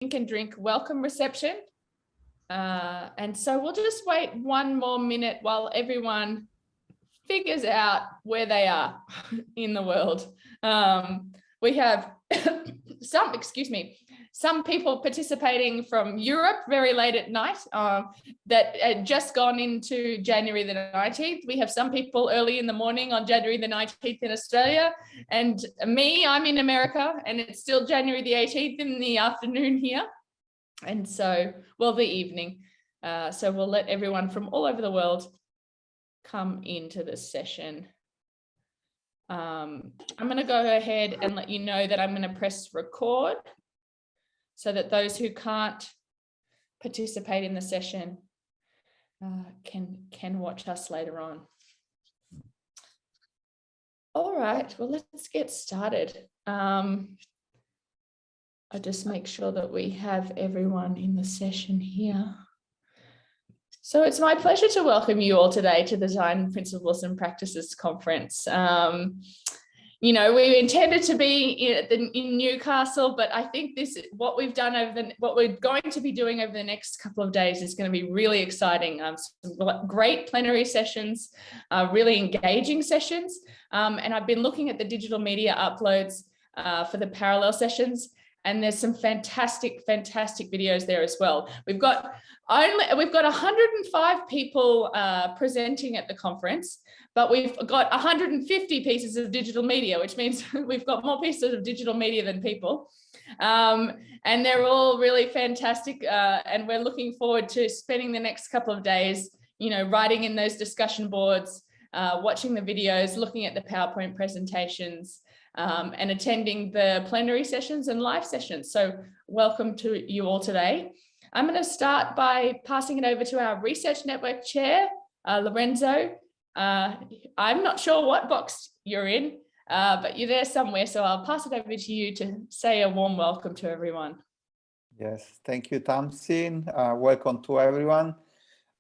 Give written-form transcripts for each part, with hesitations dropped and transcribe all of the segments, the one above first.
and drink welcome reception. And so we'll just wait one more minute while everyone figures out where they are in the world. We have some people participating from Europe very late at night that had just gone into January the 19th. We have some people early in the morning on January the 19th in Australia. And me, I'm in America and it's still January the 18th in the afternoon here. And so, well, the evening. So we'll let everyone from all over the world come into the session. I'm going to go ahead and let you know that I'm going to press record so that those who can't participate in the session can watch us later on. All right, well, let's get started. I'll just make sure that we have everyone in the session here. So it's my pleasure to welcome you all today to the Design Principles and Practices Conference. You know, we intended to be in Newcastle, but I think what we're going to be doing over the next couple of days is going to be really exciting. Some great plenary sessions, really engaging sessions. And I've been looking at the digital media uploads for the parallel sessions, and there's some fantastic videos there as well. We've got 105 people presenting at the conference, but we've got 150 pieces of digital media, which means we've got more pieces of digital media than people. And they're all really fantastic. And we're looking forward to spending the next couple of days, you know, writing in those discussion boards, watching the videos, looking at the PowerPoint presentations, and attending the plenary sessions and live sessions. So welcome to you all today. I'm going to start by passing it over to our Research Network Chair, Lorenzo. I'm not sure what box you're in, but you're there somewhere. So I'll pass it over to you to say a warm welcome to everyone. Yes, thank you, Tamsin. Welcome to everyone.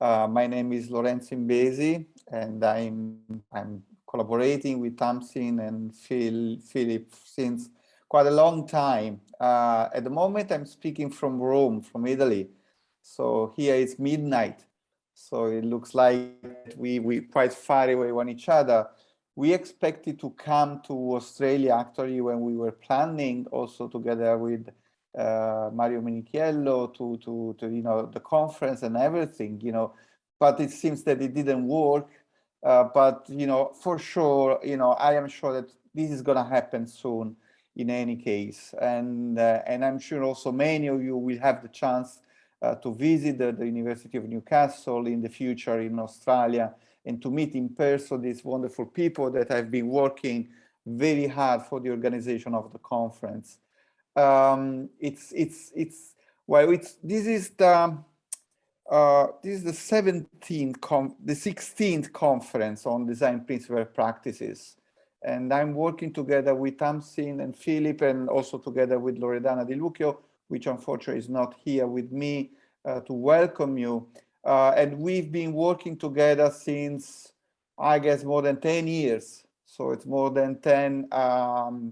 My name is Lorenzo Imbesi, and I'm collaborating with Tamsin and Philip since quite a long time. At the moment, I'm speaking from Rome, from Italy. So here it's midnight. So it looks like we quite far away from each other. We expected to come to Australia actually when we were planning, also together with Mario Minichiello to you know, the conference and everything, you know, but it seems that it didn't work. But you know, for sure, you know, I am sure that this is going to happen soon in any case, and I'm sure also many of you will have the chance to visit the University of Newcastle in the future in Australia and to meet in person these wonderful people that have been working very hard for the organization of the conference. This is the 16th conference on design principles and practices. And I'm working together with Tamsin and Philip, and also together with Loredana Di Lucchio, which unfortunately is not here with me, to welcome you. And we've been working together since, I guess, more than 10 years. So it's more than 10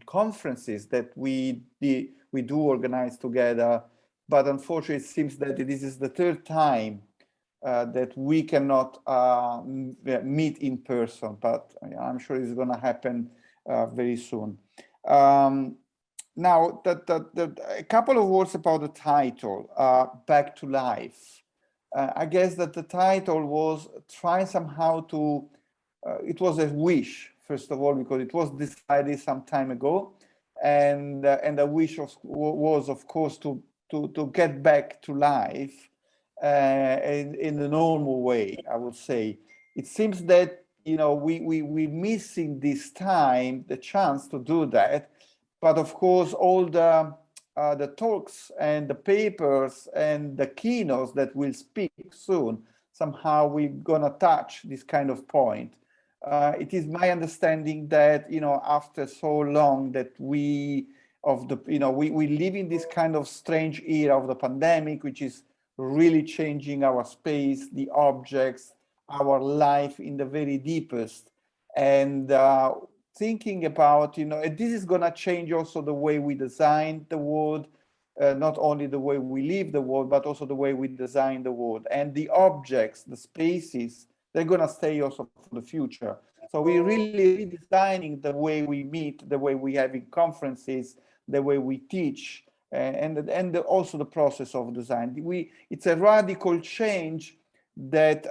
conferences that we do organize together. But unfortunately, it seems that this is the third time that we cannot meet in person, but I'm sure it's going to happen very soon. Now, a couple of words about the title, Back to Life. I guess that the title was trying somehow to, it was a wish, first of all, because it was decided some time ago. And the wish was, of course, to get back to life in the normal way, I would say. It seems that, you know, we're missing this time, the chance to do that. But of course, all the talks and the papers and the keynotes that will speak soon, somehow we're gonna touch this kind of point. It is my understanding that, you know, after so long that we live in this kind of strange era of the pandemic, which is really changing our space, the objects, our life in the very deepest. And thinking about, you know, this is going to change also the way we design the world, not only the way we live the world, but also the way we design the world. And the objects, the spaces, they're going to stay also for the future. So we're really redesigning the way we meet, the way we have in conferences, the way we teach, and also the process of design. It's a radical change that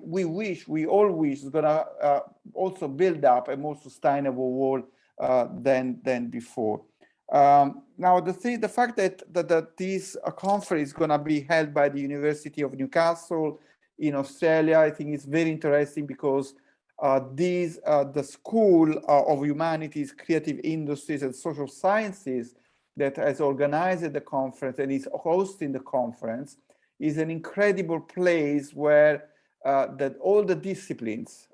we all wish is going to also build up a more sustainable world than before. Now, the fact that this conference is going to be held by the University of Newcastle in Australia, I think is very interesting, because the School of Humanities, Creative Industries and Social Sciences that has organized the conference and is hosting the conference is an incredible place where that all the disciplines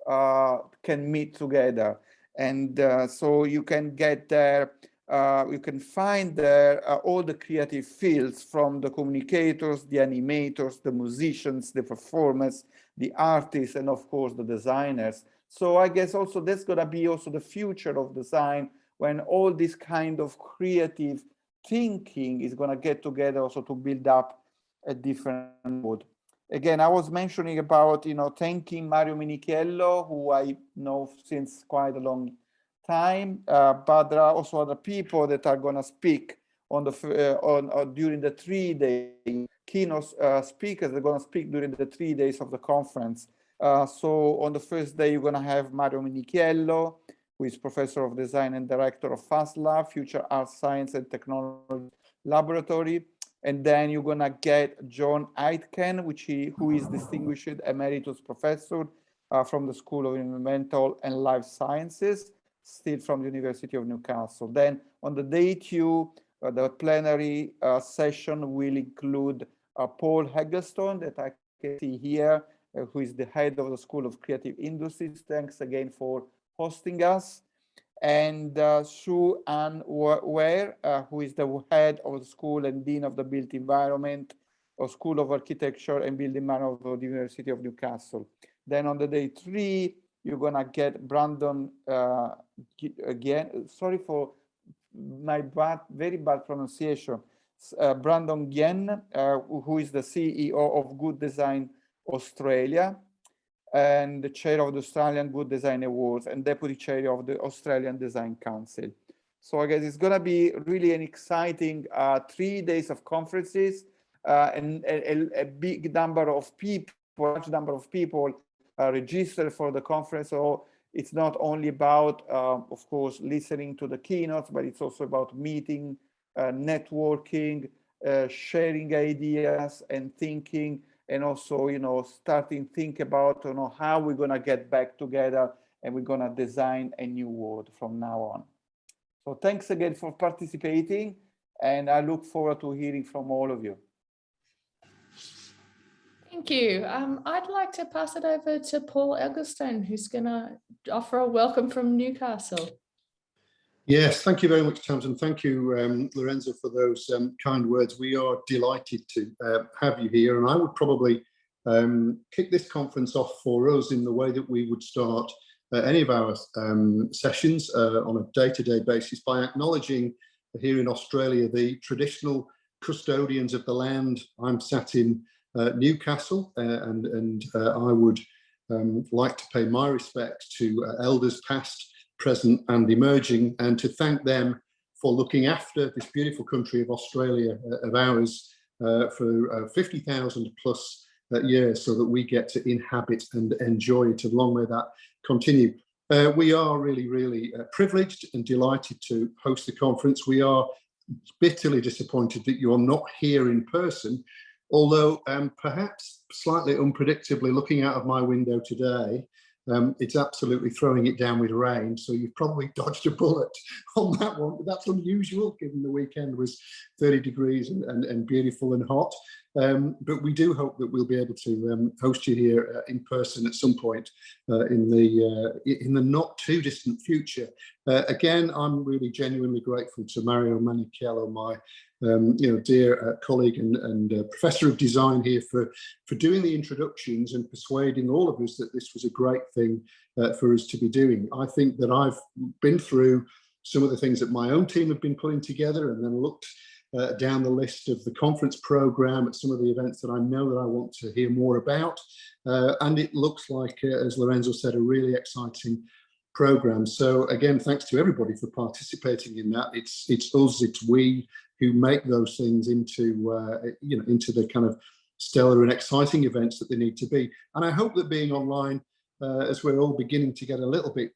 can meet together. And so you can get there, you can find there all the creative fields, from the communicators, the animators, the musicians, the performers, the artists, and of course the designers. So I guess also that's going to be also the future of design, when all this kind of creative thinking is going to get together also to build up a different mode. Again, I was mentioning about, thanking Mario Minichiello, who I know since quite a long time, but there are also other people that are going to speak on the during the 3 days. Keynote speakers are going to speak during the 3 days of the conference. So on the first day, you're going to have Mario Minichiello, who is Professor of Design and Director of FastLab, Future Art Science and Technology Laboratory. And then you're going to get John Aitken, who is Distinguished Emeritus Professor from the School of Environmental and Life Sciences, still from the University of Newcastle. Then on the day 2, the plenary session will include Paul Hagglestone, that I can see here, who is the head of the School of Creative Industries. Thanks again for hosting us. And Sue Ann Ware, who is the head of the school and dean of the built environment or School of Architecture and Building Management of the University of Newcastle. Then on the day 3, you're gonna get Brandon again. Sorry for my very bad pronunciation. Brandon Gien, who is the CEO of Good Design Australia, and the chair of the Australian Good Design Awards and deputy chair of the Australian Design Council. So I guess it's going to be really an exciting 3 days of conferences, and a big number of people, large number of people registered for the conference. So it's not only about, of course, listening to the keynotes, but it's also about meeting, networking, sharing ideas and thinking, and also, starting think about, how we're going to get back together and we're going to design a new world from now on. So thanks again for participating, and I look forward to hearing from all of you. Thank you. I'd like to pass it over to Paul Hagglestone, who's going to offer a welcome from Newcastle. Yes, thank you very much, Tamsin. Thank you, Lorenzo, for those kind words. We are delighted to have you here, and I would probably kick this conference off for us in the way that we would start any of our sessions on a day-to-day basis, by acknowledging here in Australia the traditional custodians of the land. I'm sat in Newcastle, and I would like to pay my respects to elders past, present and emerging, and to thank them for looking after this beautiful country of Australia of ours for 50,000 plus years, so that we get to inhabit and enjoy it, and long may that continue. We are really, really privileged and delighted to host the conference. We are bitterly disappointed that you are not here in person, although perhaps slightly unpredictably, looking out of my window today, it's absolutely throwing it down with rain, so you've probably dodged a bullet on that one. But that's unusual, given the weekend was 30 degrees and beautiful and hot. But we do hope that we'll be able to host you here in person at some point in the not too distant future. Again, I'm really genuinely grateful to Mario Minichiello, my dear colleague and professor of design here, for doing the introductions and persuading all of us that this was a great thing for us to be doing. I think that I've been through some of the things that my own team have been putting together, and then looked down the list of the conference program at some of the events that I know that I want to hear more about. And it looks like, as Lorenzo said, a really exciting program. So again, thanks to everybody for participating in that. It's us, it's we who make those things into into the kind of stellar and exciting events that they need to be. And I hope that being online, as we're all beginning to get a little bit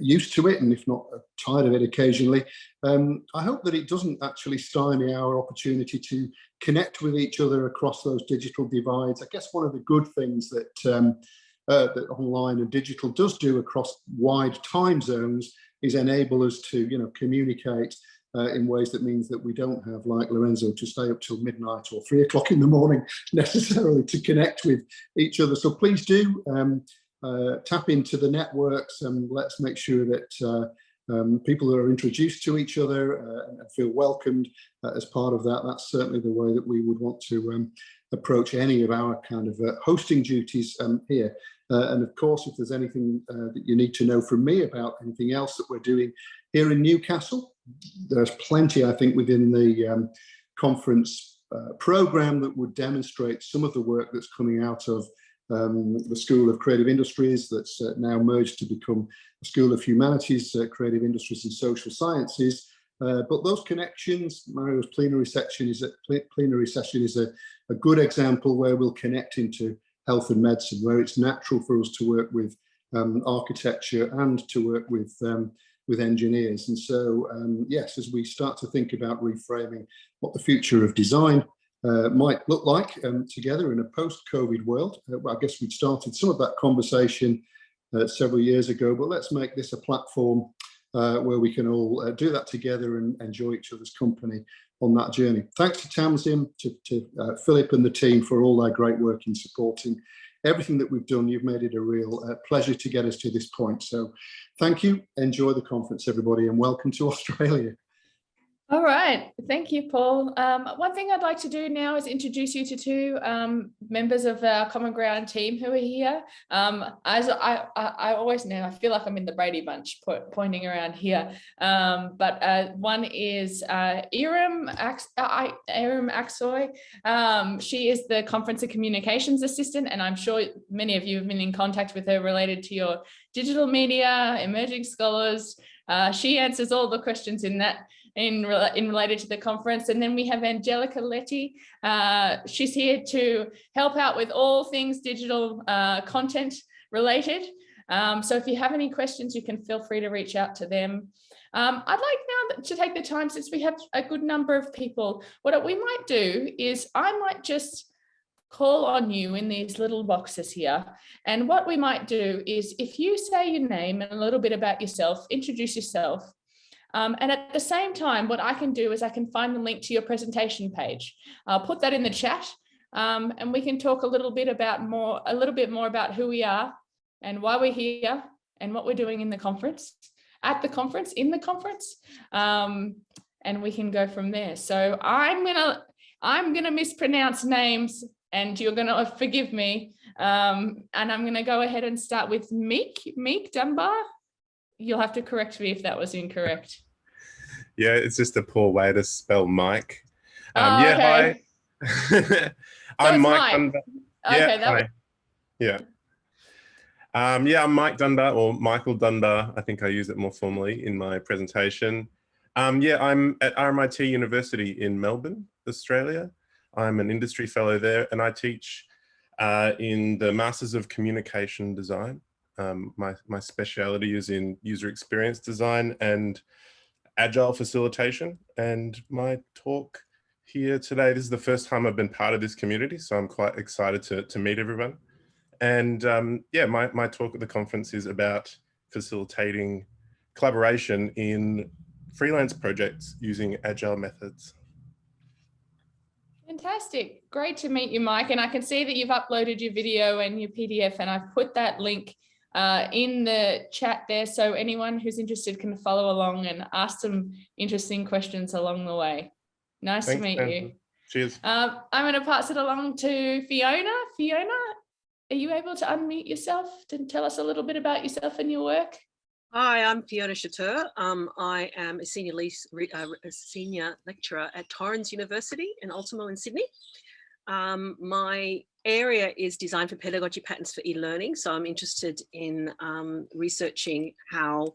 used to it, and if not tired of it occasionally, I hope that it doesn't actually stymie our opportunity to connect with each other across those digital divides. I guess one of the good things that that online and digital does do across wide time zones is enable us to, communicate in ways that means that we don't have, like Lorenzo, to stay up till midnight or 3 o'clock in the morning necessarily to connect with each other. So please do tap into the networks, and let's make sure that people are introduced to each other and feel welcomed as part of that. That's certainly the way that we would want to approach any of our kind of hosting duties here. And of course, if there's anything that you need to know from me about anything else that we're doing here in Newcastle, there's plenty, I think, within the conference program that would demonstrate some of the work that's coming out of the School of Creative Industries, that's now merged to become the School of Humanities, Creative Industries and Social Sciences. But those connections, Mario's plenary session is a good example where we'll connect into health and medicine, where it's natural for us to work with architecture and to work with engineers. And so, yes, as we start to think about reframing what the future of design might look like together in a post-COVID world, I guess we'd started some of that conversation several years ago, but let's make this a platform where we can all do that together and enjoy each other's company on that journey. Thanks to Tamsin, to Philip and the team for all their great work in supporting everything that we've done. You've made it a real pleasure to get us to this point. So thank you. Enjoy the conference, everybody, and welcome to Australia. All right, thank you, Paul. One thing I'd like to do now is introduce you to two members of our Common Ground team who are here. As I always know, I feel like I'm in the Brady Bunch pointing around here. But one is Iram Aksoy. She is the Conference and Communications Assistant, and I'm sure many of you have been in contact with her related to your digital media, emerging scholars. She answers all the questions in related to the conference. And then we have Angelica Letty. She's here to help out with all things digital content related. So if you have any questions, you can feel free to reach out to them. I'd like now to take the time, since we have a good number of people, what we might do is I might just call on you in these little boxes here. And what we might do is, if you say your name and a little bit about yourself, introduce yourself. And at the same time, what I can do is I can find the link to your presentation page. I'll put that in the chat, and we can talk a little bit more about who we are and why we're here and what we're doing in the conference, in the conference, and we can go from there. So I'm gonna mispronounce names, and you're gonna forgive me. And I'm gonna go ahead and start with Meek Dunbar. You'll have to correct me if that was incorrect. Yeah, it's just a poor way to spell Mike. Okay. Hi. I'm Mike Dunbar. Okay, hi. Yeah. I'm Mike Dunbar, or Michael Dunbar. I think I use it more formally in my presentation. I'm at RMIT University in Melbourne, Australia. I'm an industry fellow there, and I teach in the Masters of Communication Design. My speciality is in user experience design and agile facilitation. And my talk here today, this is the first time I've been part of this community, so I'm quite excited to meet everyone. And my talk at the conference is about facilitating collaboration in freelance projects using agile methods. Fantastic. Great to meet you, Mike. And I can see that you've uploaded your video and your PDF, and I've put that link in the chat there, so anyone who's interested can follow along and ask some interesting questions along the way. Nice to meet you. Cheers. I'm going to pass it along to Fiona. Fiona, are you able to unmute yourself to tell us a little bit about yourself and your work? Hi, I'm Fiona Chateur. I am a senior lecturer at Torrens University in Ultimo in Sydney. My area is design for pedagogy patterns for e-learning. So I'm interested in researching how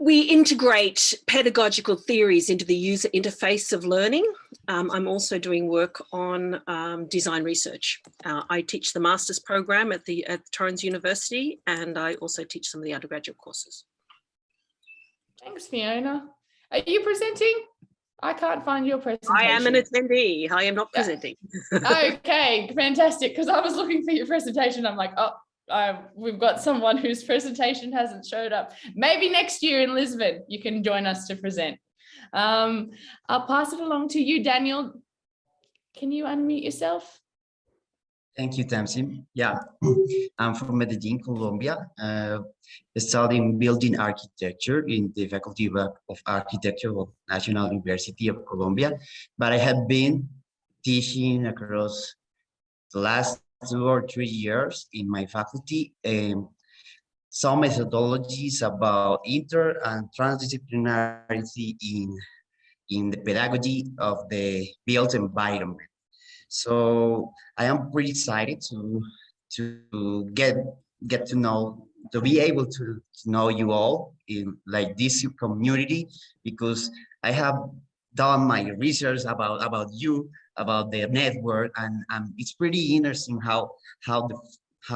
we integrate pedagogical theories into the user interface of learning. I'm also doing work on design research. I teach the master's program at Torrens University, and I also teach some of the undergraduate courses. Thanks, Fiona. Are you presenting? I can't find your presentation. I am an attendee. I am not presenting. Okay, fantastic. Because I was looking for your presentation. I'm like, oh, we've got someone whose presentation hasn't showed up. Maybe next year in Lisbon, you can join us to present. I'll pass it along to you, Daniel. Can you unmute yourself? Thank you, Tamsin. Yeah, I'm from Medellin, Colombia, studying building architecture in the Faculty of Architecture of National University of Colombia. But I have been teaching across the last 2 or 3 years in my faculty some methodologies about inter and transdisciplinarity in the pedagogy of the built environment. So I am pretty excited to get to know, to be able to know you all in like this community, because I have done my research about you, about the network, and it's pretty interesting how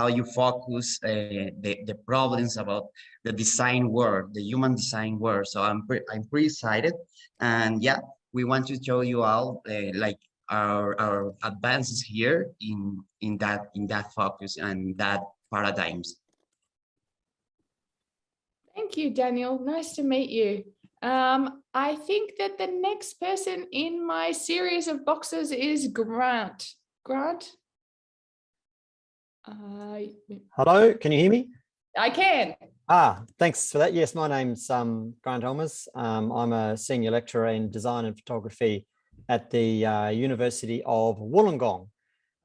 you focus the problems about the design work, the human design work. So I'm pretty excited, and yeah, we want to show you all like our advances here in that focus and that paradigms. Thank you, Daniel. Nice to meet you. I think that the next person in my series of boxes is Grant. Grant? Hello, can you hear me? I can. Thanks for that. Yes, my name's Grant Elmers. I'm a senior lecturer in design and photography at the University of Wollongong,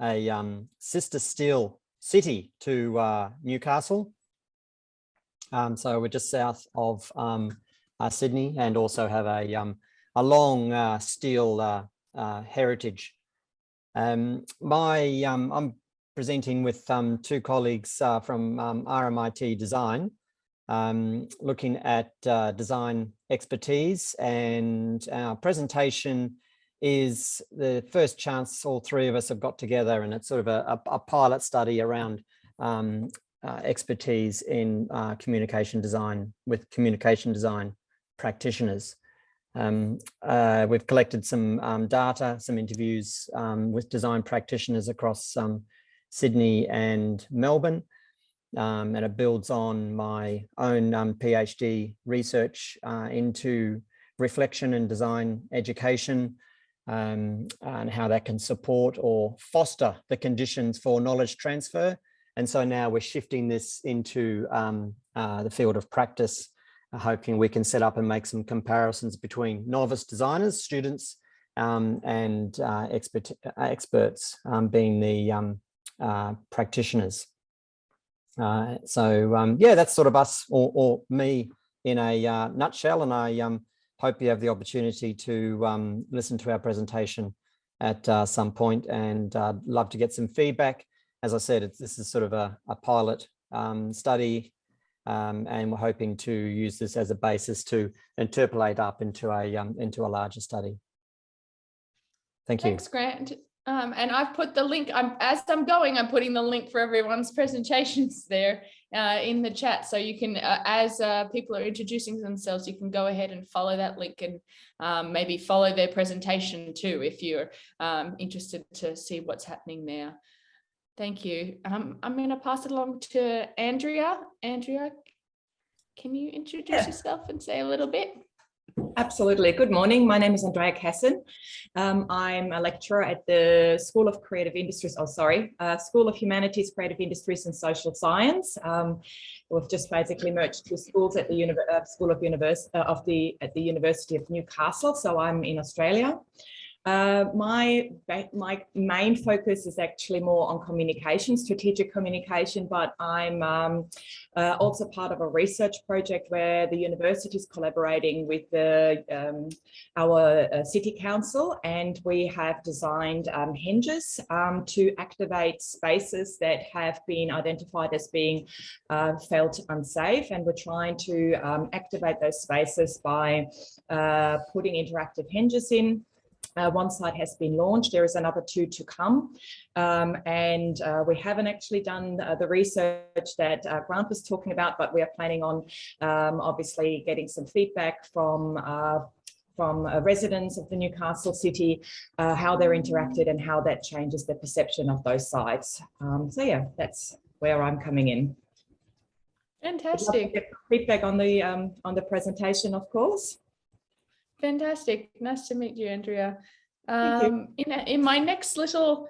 a sister steel city to Newcastle. So we're just south of Sydney, and also have a long steel heritage. I'm presenting with 2 colleagues from RMIT Design, looking at design expertise, and our presentation is the first chance all 3 of us have got together, and it's sort of a pilot study around expertise in communication design with communication design practitioners. We've collected some data, some interviews with design practitioners across Sydney and Melbourne, and it builds on my own PhD research into reflection and design education, and how that can support or foster the conditions for knowledge transfer. And so now we're shifting this into the field of practice, hoping we can set up and make some comparisons between novice designers, students, and experts being the practitioners. Yeah, that's sort of us or me in a nutshell, and I hope you have the opportunity to listen to our presentation at some point, and I'd love to get some feedback. As I said, this is sort of a pilot study, and we're hoping to use this as a basis to interpolate up into a larger study. Thank you. Thanks, Grant. And I've put the link, as I'm going, I'm putting the link for everyone's presentations there in the chat. So you can, as people are introducing themselves, you can go ahead and follow that link, and maybe follow their presentation too, if you're interested to see what's happening there. Thank you. I'm going to pass it along to Andrea. Andrea, can you introduce yourself and say a little bit? Absolutely. Good morning. My name is Andrea Casson. I'm a lecturer at the School of Creative Industries, School of Humanities, Creative Industries and Social Science. We've just basically merged 2 schools at the University of Newcastle. So I'm in Australia. My main focus is actually more on communication, strategic communication, but I'm also part of a research project where the university is collaborating with our city council, and we have designed hinges to activate spaces that have been identified as being felt unsafe, and we're trying to activate those spaces by putting interactive hinges in. One site has been launched. There is another 2 to come. And we haven't actually done the research that Grant was talking about, but we are planning on obviously getting some feedback from residents of the Newcastle city, how they're interacted and how that changes the perception of those sites. So yeah, that's where I'm coming in. Fantastic. Get feedback on the presentation, of course. Fantastic. Nice to meet you, Andrea. Thank you. In my next little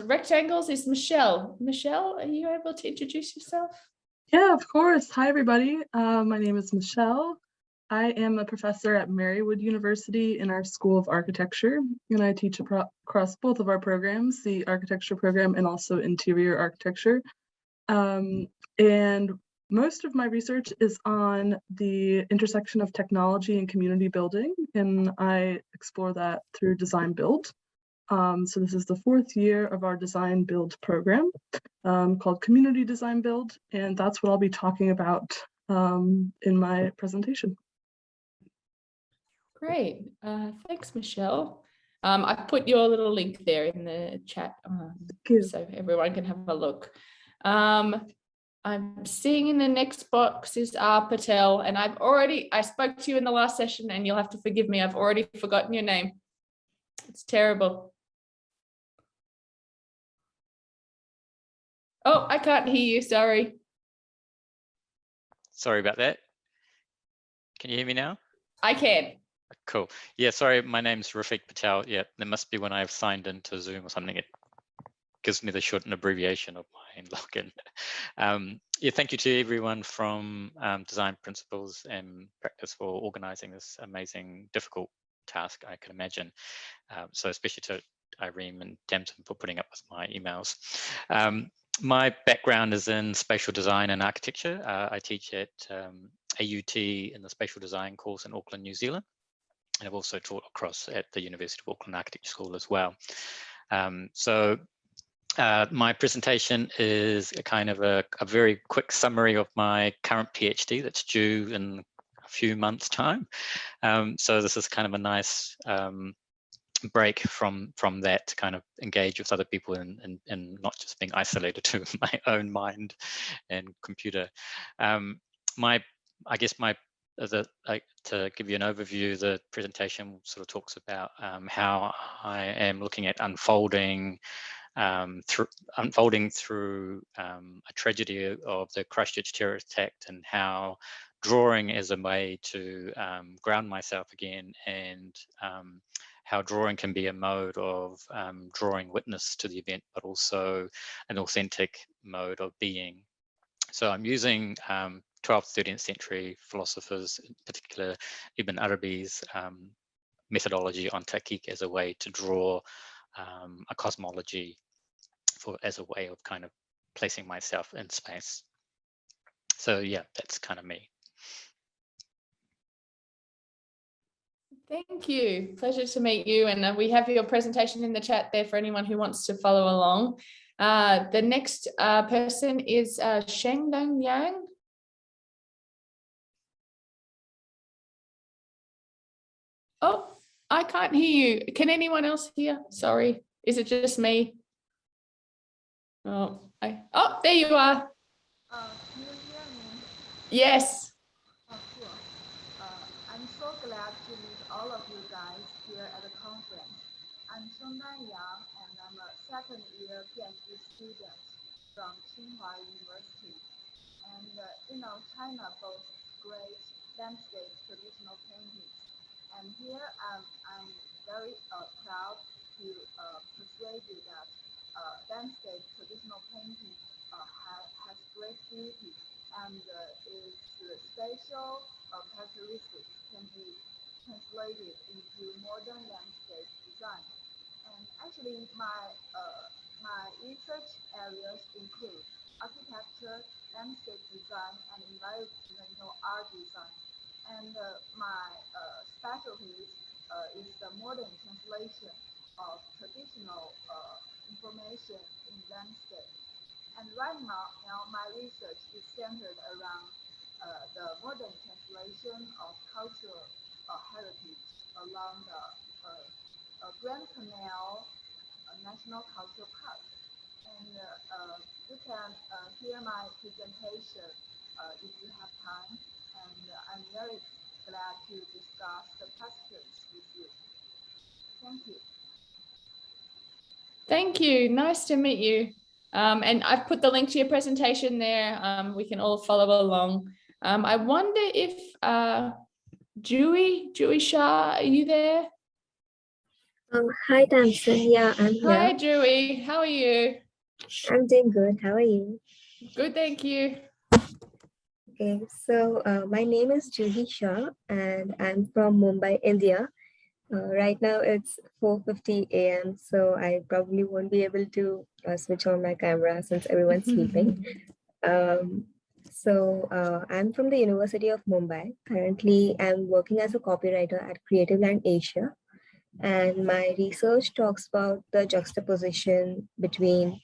rectangles is Michelle. Michelle, are you able to introduce yourself? Yeah, of course. Hi, everybody. My name is Michelle. I am a professor at Marywood University in our School of Architecture, and I teach across both of our programs, the architecture program and also interior architecture. And most of my research is on the intersection of technology and community building, and I explore that through design build. So this is the 4th year of our design build program called Community Design Build, and that's what I'll be talking about in my presentation. Great. Thanks, Michelle. I put your little link there in the chat so everyone can have a look. I'm seeing in the next box is R. Patel, and I spoke to you in the last session, and you'll have to forgive me. I've already forgotten your name. It's terrible. Oh, I can't hear you. Sorry. Sorry about that. Can you hear me now? I can. Cool. Yeah, sorry, my name's Rafiq Patel. Yeah, there must be when I've signed into Zoom or something, it gives me the short and abbreviation of my login. Yeah, thank you to everyone from Design Principles and Practice for organizing this amazing, difficult task, I can imagine. So especially to Irene and Tamsin for putting up with my emails. My background is in spatial design and architecture. I teach at AUT in the spatial design course in Auckland, New Zealand. And I've also taught across at the University of Auckland Architecture School as well. My presentation is a kind of a very quick summary of my current PhD that's due in a few months' time. So this is kind of a nice break from that to kind of engage with other people and not just being isolated to my own mind and computer. To give you an overview, the presentation sort of talks about how I am looking at unfolding through a tragedy of the Christchurch terror attack, and how drawing is a way to ground myself again, and how drawing can be a mode of drawing witness to the event, but also an authentic mode of being. So I'm using 12th, 13th century philosophers, in particular Ibn Arabi's methodology on taqiq as a way to draw a cosmology as a way of kind of placing myself in space. So yeah, that's kind of me. Thank you. Pleasure to meet you. And we have your presentation in the chat there for anyone who wants to follow along. The next person is Shengdong Yang. Oh, I can't hear you. Can anyone else hear? Sorry. Is it just me? Oh, there you are. Can you hear me? Yes. Oh, cool. I'm so glad to meet all of you guys here at the conference. I'm Shengdan Yang, and I'm a second-year PhD student from Tsinghua University. And China boasts great landscape traditional paintings. And here I'm very proud to persuade you that landscape traditional painting has great beauty, and its spatial characteristics can be translated into modern landscape design. And actually, my research areas include architecture, landscape design, and environmental art design. And my specialty is the modern translation of traditional information in landscape. And right now my research is centered around the modern translation of cultural heritage along the Grand Canal National Cultural Park. And you can hear my presentation if you have time. And I'm very glad to discuss the questions with you. Thank you. Thank you. Nice to meet you. And I've put the link to your presentation there. We can all follow along. I wonder if Dewey Shah, are you there? Hi, Tamsin. Yeah, I'm here. Hi, Dewey. How are you? I'm doing good. How are you? Good, thank you. Okay, so my name is Juhi Shah, and I'm from Mumbai, India. Right now it's 4:50 a.m., so I probably won't be able to switch on my camera since everyone's sleeping. I'm from the University of Mumbai. Currently, I'm working as a copywriter at Creative Land Asia. And my research talks about the juxtaposition between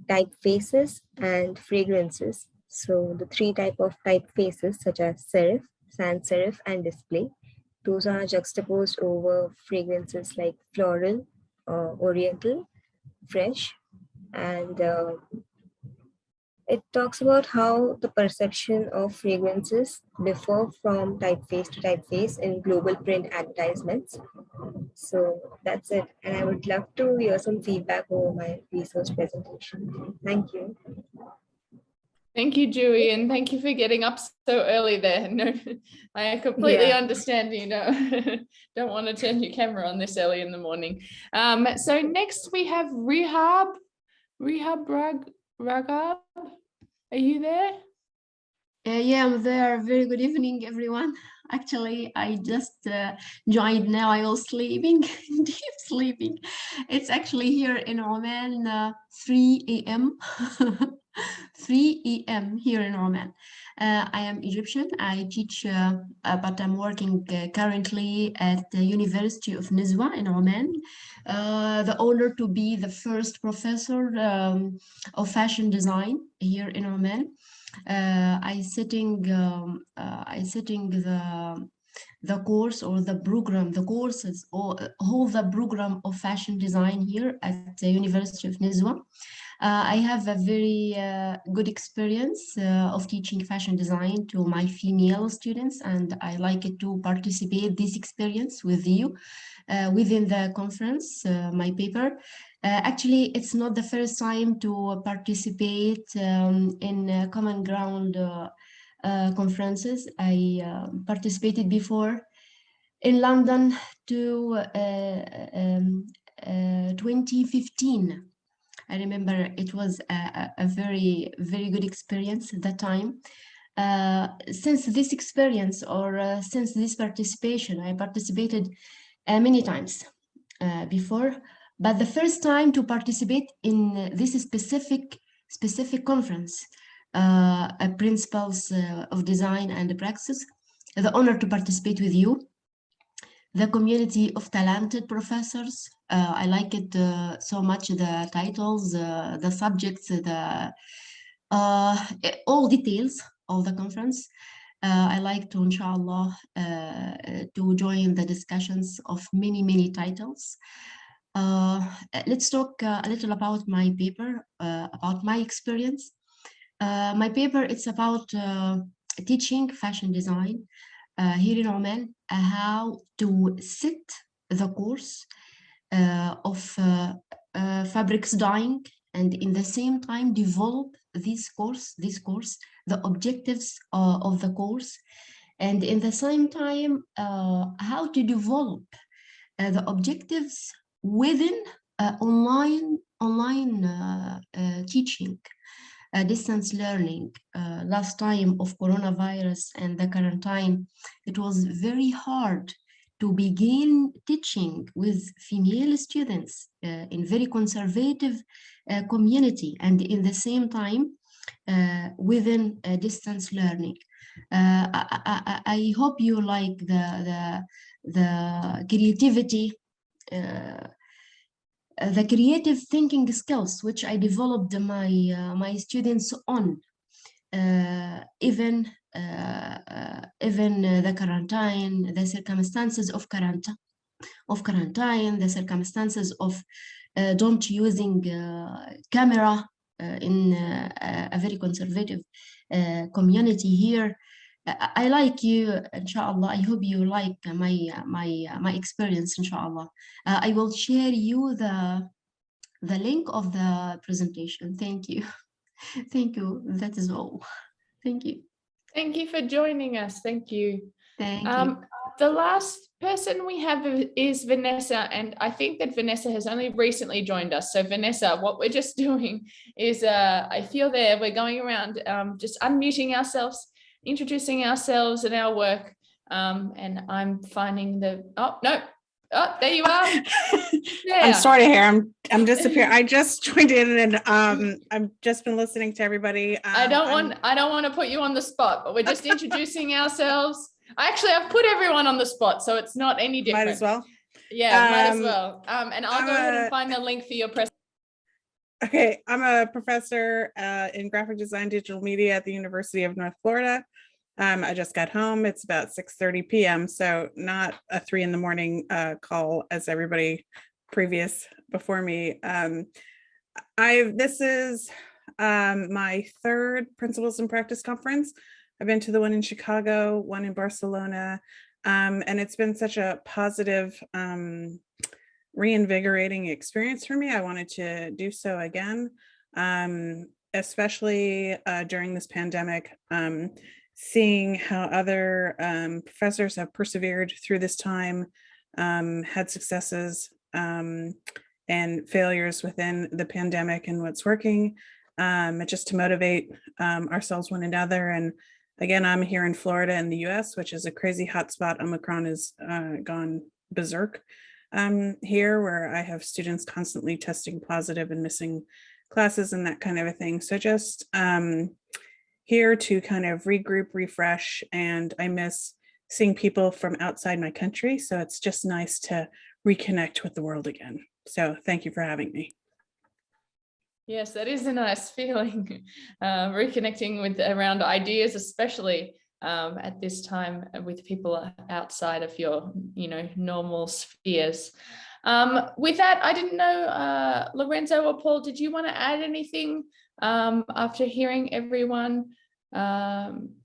typefaces and fragrances. So the three types of typefaces such as serif, sans serif, and display, those are juxtaposed over fragrances like floral, oriental, fresh, and it talks about how the perception of fragrances differ from typeface to typeface in global print advertisements. So that's it. And I would love to hear some feedback over my research presentation. Thank you. Thank you, Dewey, and thank you for getting up so early there. No, I completely understand you don't want to turn your camera on this early in the morning. So next we have Ragab. Are you there? Yeah, I'm there. Very good evening, everyone. Actually, I just joined now. I was sleeping, deep sleeping. It's actually here in Oman, 3 a.m. 3 a.m. here in Oman. I am Egyptian. I teach, but I'm working currently at the University of Nizwa in Oman. The honor to be the first professor of fashion design here in Oman. I sitting the course or the program, the courses, or whole the program of fashion design here at the University of Nizwa. I have a very good experience of teaching fashion design to my female students, and I like it to participate this experience with you within the conference, my paper. Actually, it's not the first time to participate in Common Ground conferences. I participated before in London to 2015. I remember it was a very, very good experience at that time. Since this experience or since this participation, I participated many times before, but the first time to participate in this specific conference, Principles of Design and Practice, the honor to participate with you, the community of talented professors. I like it so much, the titles, the subjects, all details of the conference. I like to, inshallah, to join the discussions of many titles. Let's talk a little about my paper, about my experience. My paper, it's about teaching fashion design here in Oman, how to set the course of fabrics dyeing, and in the same time develop this course, the objectives of the course, and in the same time how to develop the objectives within online teaching, distance learning. Last time of coronavirus and the current time, it was very hard to begin teaching with female students in very conservative community, and in the same time within distance learning. I hope you like the creativity, the creative thinking skills which I developed my students on, even the quarantine, the circumstances of quarantine, the circumstances of don't using camera in a very conservative community here. I like you, inshallah. I hope you like my experience, inshallah. I will share you the link of the presentation. Thank you. Thank you. That is all. Thank you. Thank you for joining us. Thank you. Thank you. The last person we have is Vanessa, and I think that Vanessa has only recently joined us. So Vanessa, what we're just doing is, I feel there, we're going around just unmuting ourselves, introducing ourselves and our work. And I'm finding oh, no. Oh, there you are. Yeah. I'm sorry to hear I'm disappearing. I just joined in and I've just been listening to everybody. I don't want to put you on the spot, but we're just introducing ourselves. Actually, I've put everyone on the spot, so it's not any different. Might as well. Yeah, might as well. And I'll go ahead and find the link for your press. Okay, I'm a professor in graphic design, digital media at the University of North Florida. I just got home. It's about 6:30 p.m. So not a 3 a.m. call as everybody previous before me. This is my third Principles in Practice conference. I've been to the one in Chicago, one in Barcelona, and it's been such a positive, reinvigorating experience for me. I wanted to do so again, especially during this pandemic. Seeing how other professors have persevered through this time, had successes and failures within the pandemic and what's working, just to motivate ourselves, one another. And again, I'm here in Florida in the US, which is a crazy hotspot. Omicron has gone berserk here, where I have students constantly testing positive and missing classes and that kind of a thing. So just here to kind of regroup, refresh, and I miss seeing people from outside my country. So it's just nice to reconnect with the world again. So thank you for having me. Yes, that is a nice feeling, reconnecting with around ideas, especially at this time with people outside of your, normal spheres. With that, I didn't know, Lorenzo or Paul, did you want to add anything after hearing everyone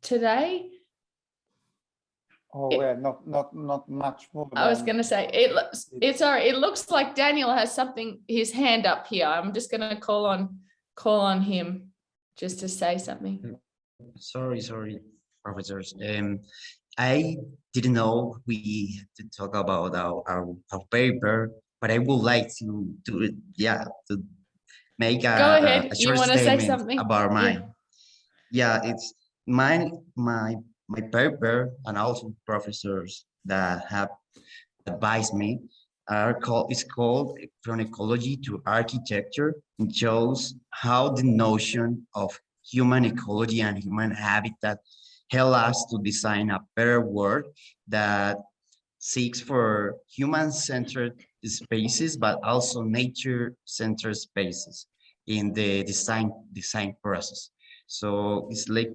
today? Oh, well, not much more. I was going to say it looks like Daniel has his hand up here. I'm just going to call on him just to say something. Sorry, professors. I didn't know we had to talk about our paper, but I would like to make a short statement about mine. Yeah, it's my paper, and also professors that have advised me it's called From Ecology to Architecture. It shows how the notion of human ecology and human habitat help us to design a better world that seeks for human-centered spaces, but also nature-centered spaces in the design process. So it's like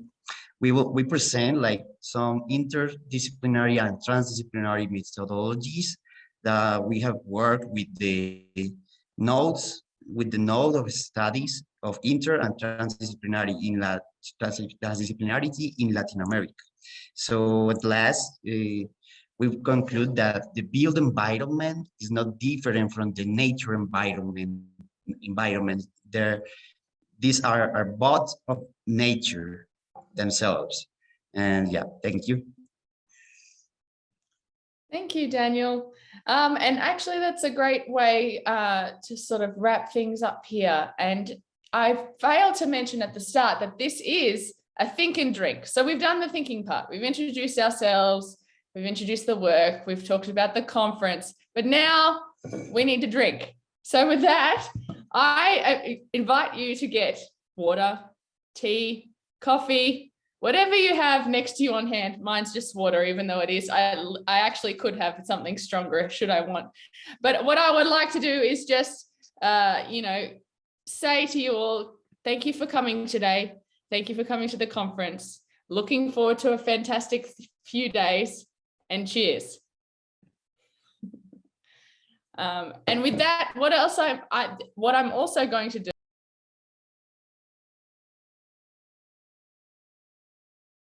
we present like some interdisciplinary and transdisciplinary methodologies that we have worked with the node of studies of inter and transdisciplinarity in Latin America. So at last, we conclude that the built environment is not different from the nature environment. These are both of nature themselves. And yeah, thank you. Thank you, Daniel. And actually, that's a great way to sort of wrap things up here. And I failed to mention at the start that this is a think and drink. So we've done the thinking part. We've introduced ourselves, we've introduced the work, we've talked about the conference, but now we need to drink. So with that, I invite you to get water, tea, coffee, whatever you have next to you on hand. Mine's just water, even though it is, I actually could have something stronger should I want. But what I would like to do is just, you know, say to you all, thank you for coming today. Thank you for coming to the conference. Looking forward to a fantastic few days, and cheers. And with that, what I'm also going to do